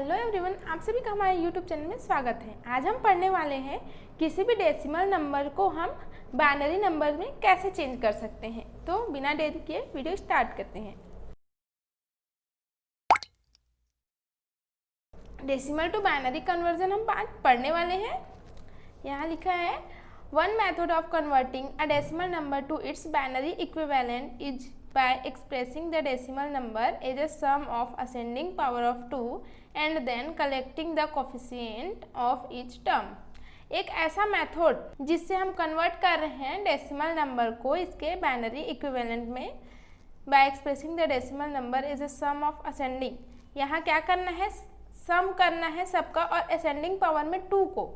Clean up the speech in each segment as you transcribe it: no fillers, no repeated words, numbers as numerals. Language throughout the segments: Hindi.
हेलो एवरीवन, आप सभी का हमारे यूट्यूब चैनल में स्वागत है। आज हम पढ़ने वाले हैं किसी भी डेसिमल नंबर को हम बाइनरी नंबर में कैसे चेंज कर सकते हैं। तो बिना देरी किए वीडियो स्टार्ट करते हैं। डेसिमल टू बाइनरी कन्वर्जन हम आज पढ़ने वाले हैं। यहाँ लिखा है one method of converting a decimal number two its binary equivalent is by expressing the decimal number as a sum of ascending power of 2 and then collecting the coefficient of each term। एक ऐसा मेथड जिससे हम कन्वर्ट कर रहे हैं डेसिमल नंबर को इसके बाइनरी इक्विवेलेंट में by expressing the decimal number as a sum of ascending। यहाँ क्या करना है, सम करना है सबका और असेंडिंग पावर में 2 को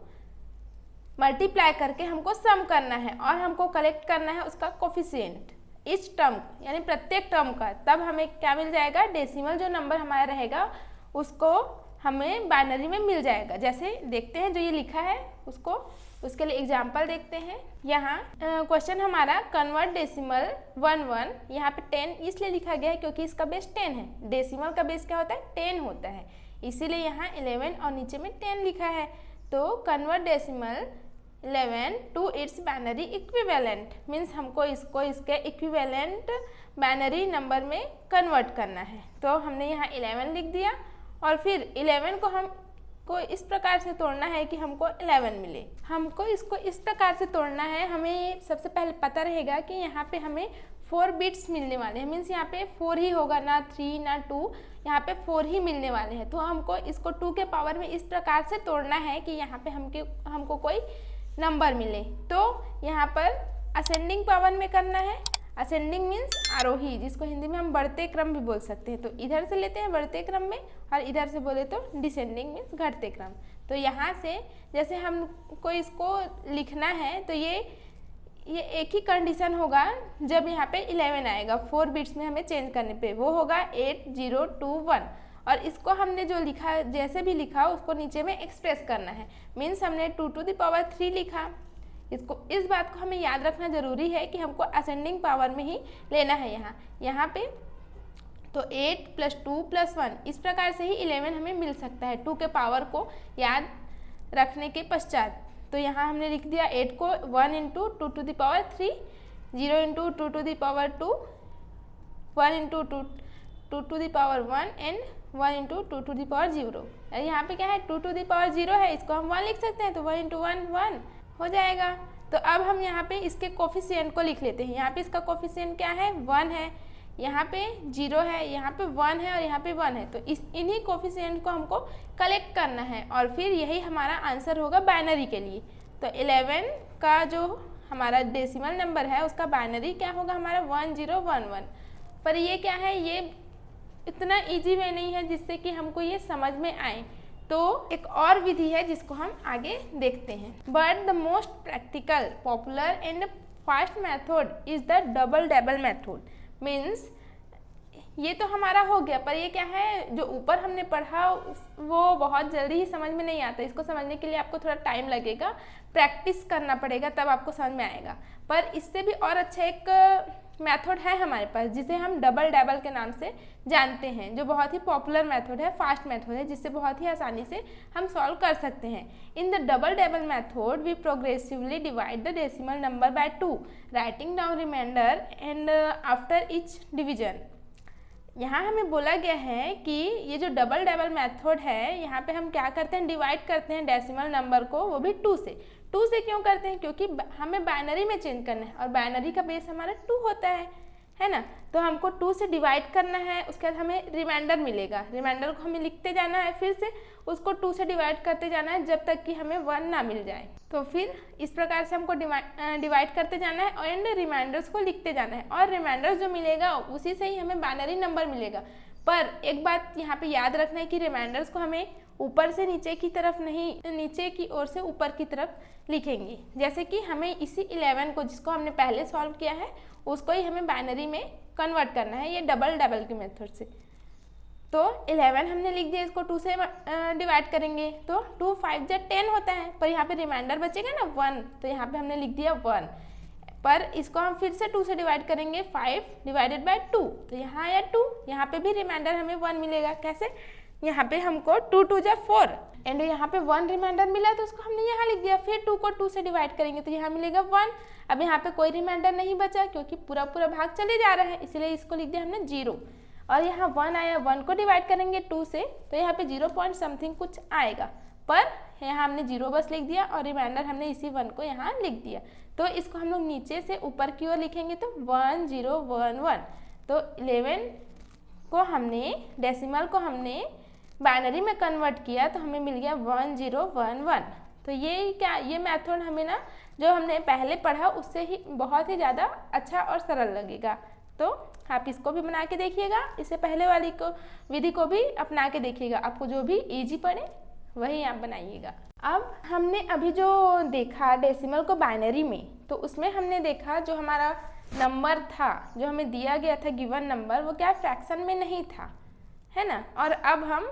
मल्टीप्लाई करके हमको सम करना है और हमको कलेक्ट करना है उसका कोफिशिएंट इच टर्म यानी प्रत्येक टर्म का। तब हमें क्या मिल जाएगा, डेसिमल जो नंबर हमारा रहेगा उसको हमें बाइनरी में मिल जाएगा। जैसे देखते हैं जो ये लिखा है उसको, उसके लिए एग्जांपल देखते हैं। यहाँ क्वेश्चन हमारा कन्वर्ट डेसिमल 1 यहाँ पे 10 इसलिए लिखा गया है क्योंकि इसका बेस 10 है। डेसिमल का बेस क्या होता है, 10 होता है, इसीलिए यहाँ 11 और नीचे में 10 लिखा है। तो convert decimal 11 to its binary equivalent means हमको इसको इसके इक्विवेलेंट बाइनरी नंबर में कन्वर्ट करना है। तो हमने यहाँ 11 लिख दिया और फिर 11 को हमको इस प्रकार से तोड़ना है कि हमको 11 मिले। हमको इसको इस प्रकार से तोड़ना है, हमें सबसे पहले पता रहेगा कि यहाँ पे हमें 4 बिट्स मिलने वाले हैं, मीन्स यहाँ पे 4 ही होगा, ना 3 ना 2, यहाँ पे 4 ही मिलने वाले हैं। तो हमको इसको 2 के पावर में इस प्रकार से तोड़ना है कि यहाँ पे हमको कोई नंबर मिले। तो यहाँ पर असेंडिंग पावर में करना है। असेंडिंग मीन्स आरोही, जिसको हिंदी में हम बढ़ते क्रम भी बोल सकते हैं। तो इधर से लेते हैं बढ़ते क्रम में और इधर से बोले तो डिसेंडिंग मीन्स घटते क्रम। तो यहाँ से जैसे हमको इसको लिखना है तो ये एक ही कंडीशन होगा जब यहाँ पे 11 आएगा 4 बिट्स में हमें चेंज करने पे, वो होगा 8 0 2 1। और इसको हमने जो लिखा जैसे भी लिखा उसको नीचे में एक्सप्रेस करना है, मीन्स हमने 2 to the power 3 लिखा। इसको इस बात को हमें याद रखना जरूरी है कि हमको असेंडिंग पावर में ही लेना है यहाँ पे। तो 8 + 2 + 1 इस प्रकार से ही 11 हमें मिल सकता है 2 के पावर को याद रखने के पश्चात। तो यहाँ हमने लिख दिया 8 को 1 × 2 to the power 3, 0 × 2 to the power 2, 1 × 2 to the power 1 and 1 × 2 to the power 0। यहाँ पे क्या है 2 to the power 0 है, इसको हम 1 लिख सकते हैं। तो 1 × 1 1 हो जाएगा। तो अब हम यहाँ पे इसके कोफिशिएंट को लिख लेते हैं। यहाँ पे इसका कोफिशिएंट क्या है, 1 है, यहाँ पे 0 है, यहाँ पे 1 है और यहाँ पे 1 है। तो इन्हीं कोफिशिएंट को हमको कलेक्ट करना है और फिर यही हमारा आंसर होगा बाइनरी के लिए। तो 11 का जो हमारा डेसिमल नंबर है उसका बाइनरी क्या होगा हमारा 1011। पर ये क्या है, ये इतना इजी वे नहीं है जिससे कि हमको ये समझ में आए। तो एक और विधि है जिसको हम आगे देखते हैं। But the most practical popular and fast method is the double double method. Means ये तो हमारा हो गया, पर ये क्या है जो ऊपर हमने पढ़ा वो बहुत जल्दी ही समझ में नहीं आता। इसको समझने के लिए आपको थोड़ा टाइम लगेगा, प्रैक्टिस करना पड़ेगा, तब आपको समझ में आएगा। पर इससे भी और अच्छा एक मेथड है हमारे पास जिसे हम डबल डबल के नाम से जानते हैं, जो बहुत ही पॉपुलर मेथड है, फास्ट मेथड है, जिससे बहुत ही आसानी से हम सॉल्व कर सकते हैं। In the double double method we progressively divide the decimal number by 2, writing down reminder and after each division. यहाँ हमें बोला गया है कि ये जो डबल डबल मेथड है यहाँ पे हम क्या करते हैं, डिवाइड करते हैं डेसिमल नंबर को, वो भी 2 से। 2 से क्यों करते हैं, क्योंकि हमें बाइनरी में चेंज करना है और बाइनरी का बेस हमारा 2 होता है ना। तो हमको 2 से डिवाइड करना है, उसके बाद हमें रिमाइंडर मिलेगा, रिमाइंडर को हमें लिखते जाना है, फिर से उसको 2 से डिवाइड करते जाना है जब तक कि हमें 1 ना मिल जाए। तो फिर इस प्रकार से हमको डिवाइड करते जाना है एंड रिमाइंडर्स को लिखते जाना है और रिमाइंडर्स जो मिलेगा उसी से ही हमें बाइनरी नंबर मिलेगा। पर एक बात यहाँ पे याद रखना है कि रिमाइंडर्स को हमें ऊपर से नीचे की तरफ नहीं, नीचे की ओर से ऊपर की तरफ लिखेंगे। जैसे कि हमें इसी 11 को जिसको हमने पहले सॉल्व किया है उसको ही हमें बाइनरी में कन्वर्ट करना है, ये डबल डबल के मेथड से। तो 11 हमने लिख दिया, इसको 2 से डिवाइड करेंगे तो 2 5 जा 10 होता है, पर यहाँ पे रिमाइंडर बचेगा ना 1, तो यहाँ पे हमने लिख दिया 1। पर इसको हम फिर से 2 से डिवाइड करेंगे, 5 / 2, तो यहाँ आया 2, यहाँ पे भी रिमाइंडर हमें 1 मिलेगा। कैसे, यहाँ पे हमको 2 2 जा 4 एंड यहाँ पे 1 रिमाइंडर मिला तो उसको हमने यहाँ लिख दिया। फिर 2 को 2 से डिवाइड करेंगे तो यहाँ मिलेगा 1। अब यहाँ पे कोई रिमाइंडर नहीं बचा क्योंकि पूरा पूरा भाग चले जा रहा है, इसलिए इसको लिख दिया हमने 0। और यहाँ 1 आया, 1 को डिवाइड करेंगे 2 से तो यहाँ पे 0 पॉइंट समथिंग कुछ आएगा, पर यहाँ हमने 0 बस लिख दिया और रिमाइंडर हमने इसी 1 को यहाँ लिख दिया। तो इसको हम लोग नीचे से ऊपर की ओर लिखेंगे तो 1 0 1 1। तो 11 को हमने डेसिमल को हमने बाइनरी में कन्वर्ट किया तो हमें मिल गया 1 0 1 1। तो ये मेथड हमें ना जो हमने पहले पढ़ा उससे ही बहुत ही ज़्यादा अच्छा और सरल लगेगा। तो आप इसको भी बना के देखिएगा, इससे पहले वाली विधि को भी अपना के देखिएगा, आपको जो भी इजी पड़े वही आप बनाइएगा। अब हमने अभी जो देखा डेसिमल को बाइनरी में, तो उसमें हमने देखा जो हमारा नंबर था, जो हमें दिया गया था गिवन नंबर, वो क्या फ्रैक्शन में नहीं था, है ना। और अब हम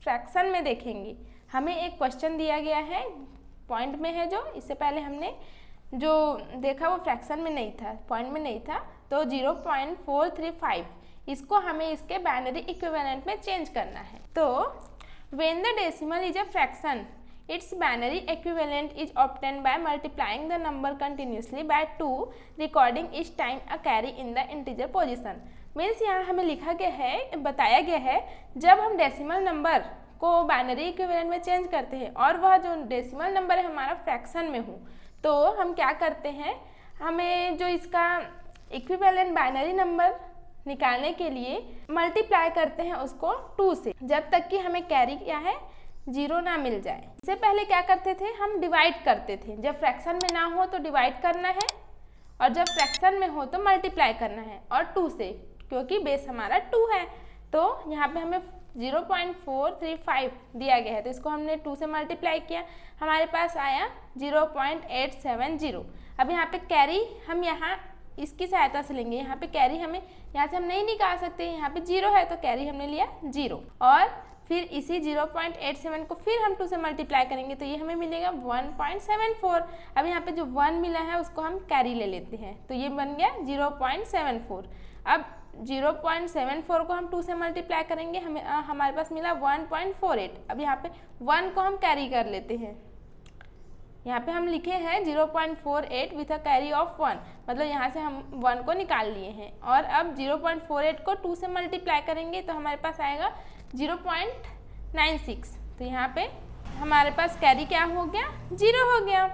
फ्रैक्शन में देखेंगे। हमें एक क्वेश्चन दिया गया है, पॉइंट में है जो, इससे पहले हमने जो देखा वो फ्रैक्शन में नहीं था, पॉइंट में नहीं था। तो 0.435 इसको हमें इसके बाइनरी इक्विवेलेंट में चेंज करना है। तो when the decimal is a fraction, its binary equivalent is obtained by multiplying the number continuously by 2, recording each time a carry in the integer position। Means यहाँ हमें लिखा गया है, बताया गया है, जब हम डेसिमल नंबर को बाइनरी इक्विवेलेंट में चेंज करते हैं और वह जो डेसिमल नंबर है हमारा फ्रैक्शन में हो, तो हम क्या करते हैं, हमें जो इसका इक्विवेलेंट बाइनरी नंबर निकालने के लिए मल्टीप्लाई करते हैं उसको 2 से, जब तक कि हमें कैरी क्या है 0 ना मिल जाए। इससे पहले क्या करते थे, हम डिवाइड करते थे। जब फ्रैक्शन में ना हो तो डिवाइड करना है और जब फ्रैक्शन में हो तो मल्टीप्लाई करना है, और 2 से, क्योंकि बेस हमारा 2 है। तो यहाँ पे हमें 0.435 दिया गया है, तो इसको हमने 2 से मल्टीप्लाई किया, हमारे पास आया 0.870। अब यहाँ पे कैरी हम यहाँ इसकी सहायता से लेंगे। यहाँ पे कैरी हमें यहाँ से हम नहीं निकाल सकते, यहाँ पे 0 है तो कैरी हमने लिया 0, और फिर इसी 0.87 को फिर हम 2 से मल्टीप्लाई करेंगे तो ये हमें मिलेगा 1.74। अब यहाँ पे जो 1 मिला है उसको हम कैरी ले लेते हैं, तो ये बन गया 0.74। अब 0.74 को हम 2 से मल्टीप्लाई करेंगे, हमें हमारे पास मिला 1.48। अब यहाँ पे 1 को हम कैरी कर लेते हैं, यहाँ पे हम लिखे हैं 0.48 विथ अ कैरी ऑफ 1, मतलब यहाँ से हम 1 को निकाल लिए हैं। और अब 0.48 को 2 से मल्टीप्लाई करेंगे तो हमारे पास आएगा 0.96। तो यहाँ पे हमारे पास कैरी क्या हो गया, 0 हो गया।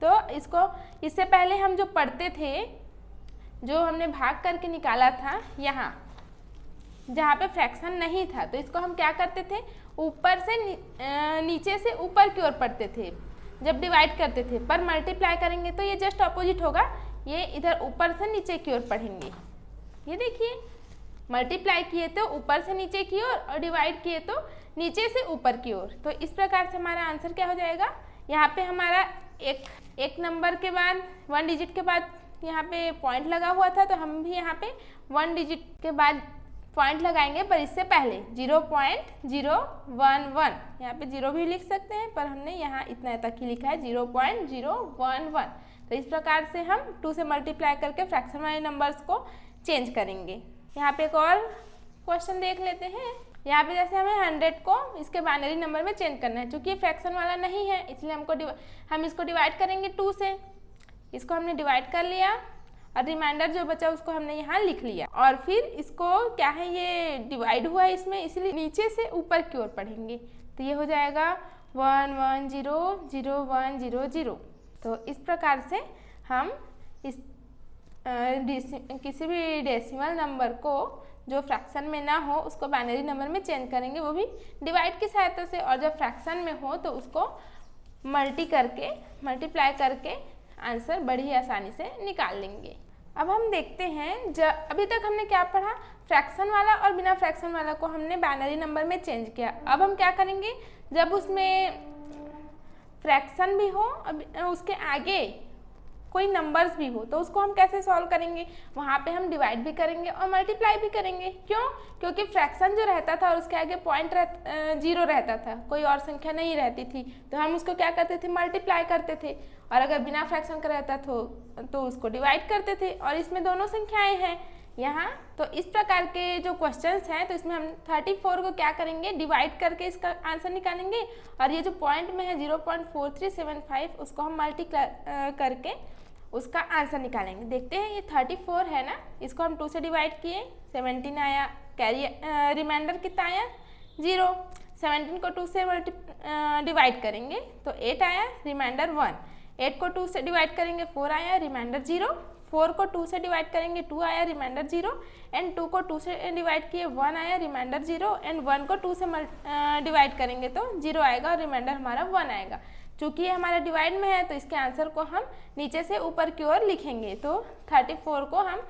तो इसको, इससे पहले हम जो पढ़ते थे, जो हमने भाग करके निकाला था यहाँ जहाँ पे फ्रैक्शन नहीं था, तो इसको हम क्या करते थे, ऊपर से नीचे से ऊपर की ओर पढ़ते थे जब डिवाइड करते थे, पर मल्टीप्लाई करेंगे तो ये जस्ट अपोजिट होगा, ये इधर ऊपर से नीचे की ओर पढ़ेंगे। ये देखिए, मल्टीप्लाई किए तो ऊपर से नीचे की ओर और डिवाइड किए तो नीचे से ऊपर की ओर। तो इस प्रकार से हमारा आंसर क्या हो जाएगा, यहाँ पे हमारा एक नंबर के बाद 1 डिजिट के बाद यहाँ पे पॉइंट लगा हुआ था, तो हम भी यहाँ पे 1 डिजिट के बाद पॉइंट लगाएंगे, पर इससे पहले 0.011, यहाँ पे 0 भी लिख सकते हैं, पर हमने यहाँ इतना तक ही लिखा है 0.011। तो इस प्रकार से हम 2 से मल्टीप्लाई करके फ्रैक्शन वाले नंबर्स को चेंज करेंगे। यहाँ पे एक और क्वेश्चन देख लेते हैं। यहाँ पे जैसे हमें 100 को इसके बाइनरी नंबर में चेंज करना है, चूँकि ये फ्रैक्शन वाला नहीं है इसलिए हम इसको डिवाइड करेंगे 2 से। इसको हमने डिवाइड कर लिया और रिमाइंडर जो बचा उसको हमने यहाँ लिख लिया, और फिर इसको क्या है, ये डिवाइड हुआ है इसमें, इसलिए नीचे से ऊपर की ओर पढ़ेंगे। तो ये हो जाएगा 1 1 0 0 1 0 0। तो इस प्रकार से हम इस किसी भी डेसिमल नंबर को जो फ्रैक्शन में ना हो उसको बाइनरी नंबर में चेंज करेंगे, वो भी डिवाइड की सहायता से, और जब फ्रैक्शन में हो तो उसको मल्टीप्लाई करके आंसर बड़ी आसानी से निकाल लेंगे। अब हम देखते हैं, अभी तक हमने क्या पढ़ा, फ्रैक्शन वाला और बिना फ्रैक्शन वाला को हमने बाइनरी नंबर में चेंज किया। अब हम क्या करेंगे, जब उसमें फ्रैक्शन भी हो और उसके आगे कोई नंबर्स भी हो तो उसको हम कैसे सॉल्व करेंगे, वहाँ पे हम डिवाइड भी करेंगे और मल्टीप्लाई भी करेंगे। क्यों? क्योंकि फ्रैक्शन जो रहता था और उसके आगे पॉइंट 0 रहता था, कोई और संख्या नहीं रहती थी, तो हम उसको क्या करते थे, मल्टीप्लाई करते थे। और अगर बिना फ्रैक्शन का रहता तो उसको डिवाइड करते थे। और इसमें दोनों संख्याएं हैं, यहाँ तो इस प्रकार के जो क्वेश्चंस हैं तो इसमें हम 34 को क्या करेंगे, डिवाइड करके इसका आंसर निकालेंगे और ये जो पॉइंट में है 0.4375 उसको हम मल्टीप्लाई करके उसका आंसर निकालेंगे। देखते हैं ये 34 है ना, इसको हम 2 से डिवाइड किए 17 आया, कैरी रिमाइंडर कितना आया 0। 17 को 2 से डिवाइड करेंगे तो 8 आया, रिमाइंडर 1। 8 को 2 से डिवाइड करेंगे 4 आया, रिमाइंडर 0। 4 को 2 से डिवाइड करेंगे 2 आया, रिमाइंडर 0। एंड 2 को 2 से डिवाइड किए 1 आया, रिमाइंडर 0। एंड 1 को 2 से डिवाइड करेंगे तो 0 आएगा और रिमाइंडर हमारा 1 आएगा। चूँकि ये हमारा डिवाइड में है तो इसके आंसर को हम नीचे से ऊपर की ओर लिखेंगे। तो 34 को हम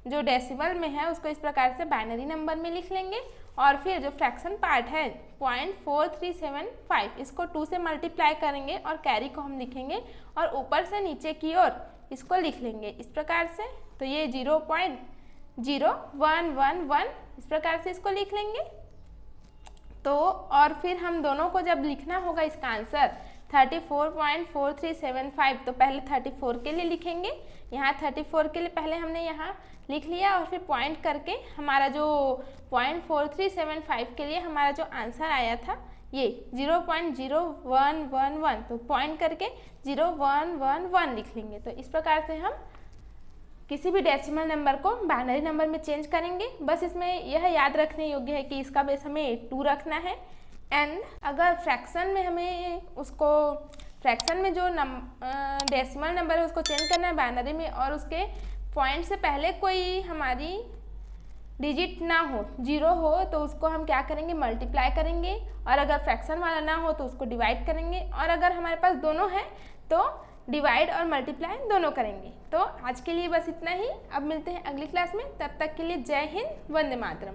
जो डेसिमल में है उसको इस प्रकार से बाइनरी नंबर में लिख लेंगे और फिर जो फ्रैक्शन पार्ट है 0.4375 इसको 2 से मल्टीप्लाई करेंगे और कैरी को हम लिखेंगे और ऊपर से नीचे की ओर इसको लिख लेंगे इस प्रकार से। तो ये 0.0111 इस प्रकार से इसको लिख लेंगे। तो और फिर हम दोनों को जब लिखना होगा इसका आंसर 34.4375 तो पहले 34 के लिए लिखेंगे, यहाँ 34 के लिए पहले हमने यहाँ लिख लिया और फिर पॉइंट करके हमारा जो 0.4375 के लिए हमारा जो आंसर आया था ये 0.0111 तो पॉइंट करके 0111 लिख लेंगे। तो इस प्रकार से हम किसी भी डेसिमल नंबर को बाइनरी नंबर में चेंज करेंगे। बस इसमें यह याद रखने योग्य है कि इसका बेस हमें 2 रखना है। एंड अगर फ्रैक्शन में हमें उसको फ्रैक्शन में जो डेसिमल नंबर है उसको चेंज करना है बाइनरी में और उसके पॉइंट से पहले कोई हमारी डिजिट ना हो, 0 हो, तो उसको हम क्या करेंगे, मल्टीप्लाई करेंगे। और अगर फ्रैक्शन वाला ना हो तो उसको डिवाइड करेंगे। और अगर हमारे पास दोनों है तो डिवाइड और मल्टीप्लाई दोनों करेंगे। तो आज के लिए बस इतना ही। अब मिलते हैं अगली क्लास में, तब तक के लिए जय हिंद, वंदे मातरम।